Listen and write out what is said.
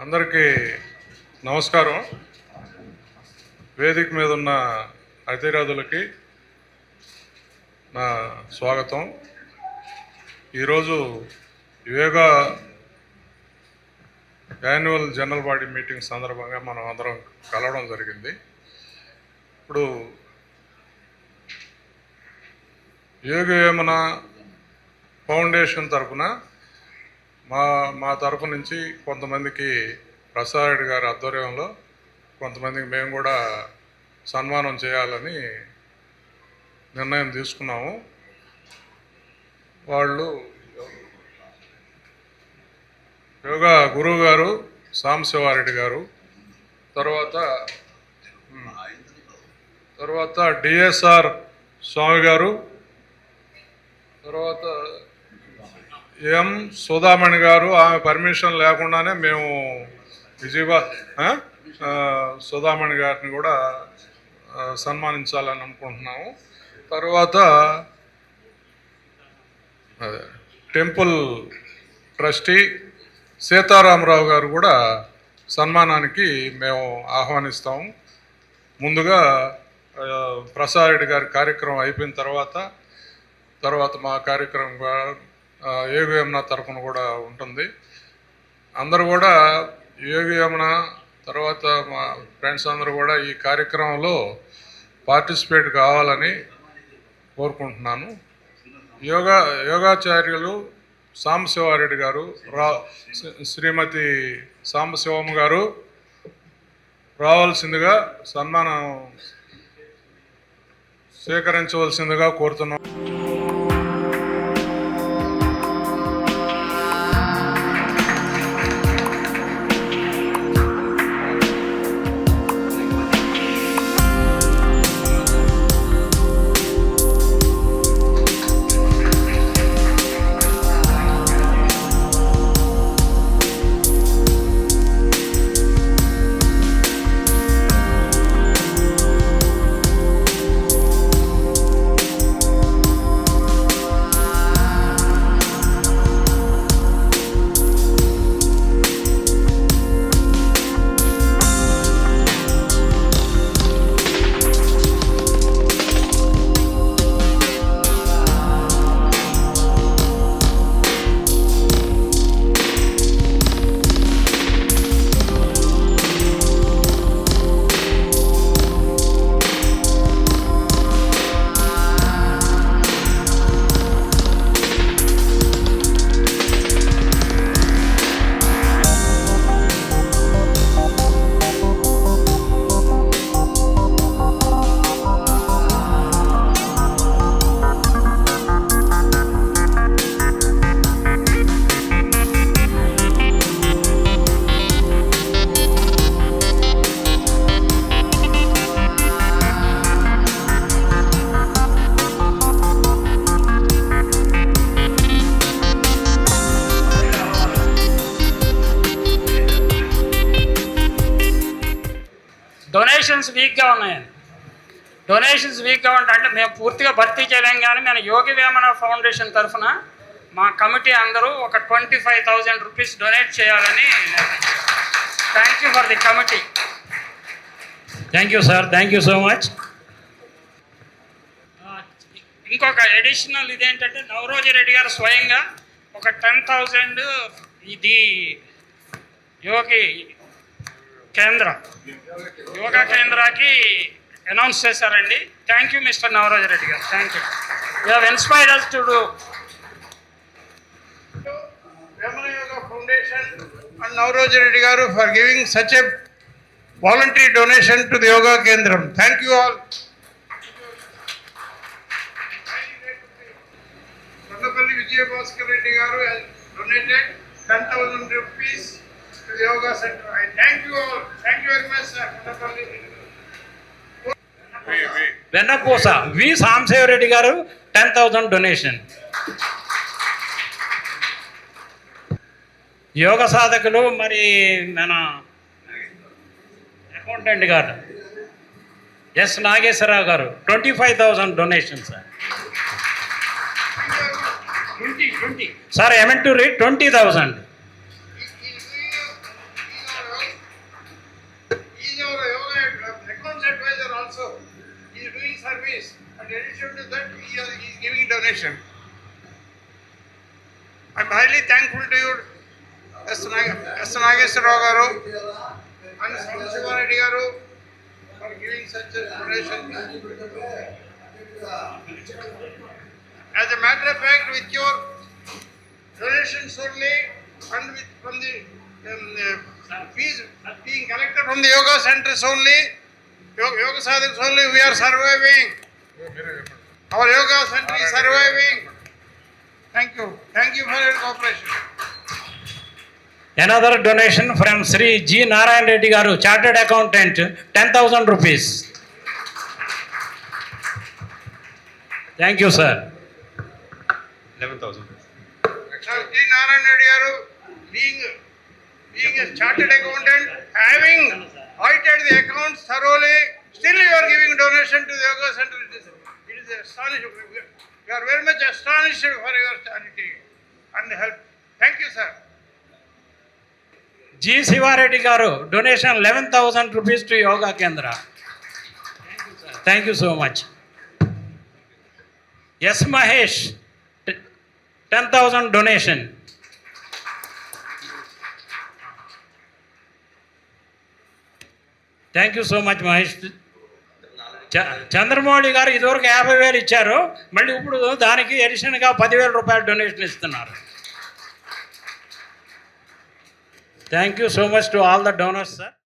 అందరికీ నమస్కారం. వేదిక మీద ఉన్న అతిథులకి నా స్వాగతం. ఈరోజు yoga annual general body meeting సందర్భంగా మనం అందరం కలవడం జరిగింది. ఇప్పుడు యోగ వేమన ఫౌండేషన్ తరఫున మా తరపు నుంచి కొంతమందికి ప్రసాద్ రెడ్డి గారి ఆధ్వర్యంలో కొంతమందికి మేము కూడా సన్మానం చేయాలని నిర్ణయం తీసుకున్నాము. వాళ్ళు యోగా గురువు గారు సాంబశివారెడ్డి గారు, తర్వాత డిఎస్ఆర్ స్వామి గారు, తర్వాత ఎం సుధామణి గారు. ఆమె పర్మిషన్ లేకుండానే మేము సుధామణి గారిని కూడా సన్మానించాలని అనుకుంటున్నాము. తర్వాత టెంపుల్ ట్రస్టీ సీతారామరావు గారు కూడా సన్మానానికి మేము ఆహ్వానిస్తాము. ముందుగా ప్రసాద్ రెడ్డి గారి కార్యక్రమం అయిపోయిన తర్వాత మా కార్యక్రమం యోగి వేమన తరఫున కూడా ఉంటుంది. అందరూ కూడా యోగి వేమన తర్వాత మా ఫ్రెండ్స్ అందరూ కూడా ఈ కార్యక్రమంలో పార్టిసిపేట్ కావాలని కోరుకుంటున్నాను. యోగాచార్యులు సాంబశివారెడ్డి గారు, శ్రీమతి సాంబశివమ్మ గారు రావాల్సిందిగా, సన్మానం స్వీకరించవలసిందిగా కోరుతున్నాం. డొనేషన్స్ వీక్గా ఉన్నాయండి. డొనేషన్స్ వీక్గా ఉంటాయంటే మేము పూర్తిగా భర్తీ చేయలేం. కానీ నేను యోగి వేమన ఫౌండేషన్ తరఫున మా కమిటీ అందరూ ఒక 25,000 రూపీస్ డొనేట్ చేయాలని. Thank you for the committee. Thank you sir, thank you so much. ఇంకొక అడిషనల్ ఇదేంటంటే నవరోజి రెడ్డి గారు స్వయంగా ఒక 10,000 ఇది యోగా కేంద్రాకి అనౌన్స్ చేశారండి. థ్యాంక్ యూ మిస్టర్ నవరోజి రెడ్డి గారు. Thank you. You have inspired us to do. Vemana Yoga Foundation and Navroji Reddy garu for giving such a voluntary donation to the Yoga Kendram. Thank you all. Kondapalli Vijaya Bhaskar Reddy garu has donated 10,000 rupees to the Yoga Center. I thank you all. Thank you very much, sir. Kondapalli. వెన్నపూస వి సాంబశివరెడ్డి గారు 10,000 donation. యోగ సాధకులు మరి మన accountant గారు yes Nageswararao గారు 25,000 donation sir. 20. Sir, I meant to read 20,000. donation. I'm highly thankful to you, S. Nageswarrao garu and Shiva Reddy garu for giving such a donation. As a matter of fact, with your donations only and from the fees being collected from the yoga centers only, yoga sadhaks only, we are surviving. Our yoga center is surviving. Thank you. Thank you for your cooperation. Another donation from Sri G. Narayan Reddy garu, Chartered Accountant, 10,000 rupees. Thank you, sir. 11,000. Sir, G. Narayan Reddy garu, being a chartered accountant, having audited the accounts thoroughly, still you are giving donation to the yoga center. It is astonishing. We are very much astonished for your charity and help. Thank you, sir. G. Shiva Reddy garu, donation 11,000 rupees to Yoga Kendra. Thank you so much. S. Mahesh, 10,000 donation. Thank you so much Mahesh. Chandramouli గారు ఇదివరకు 50,000 ఇచ్చారు, మళ్ళీ ఇప్పుడు దానికి అడిషనల్గా 10,000 రూపాయలు donation ఇస్తున్నారు. Thank you so much to all the donors sir.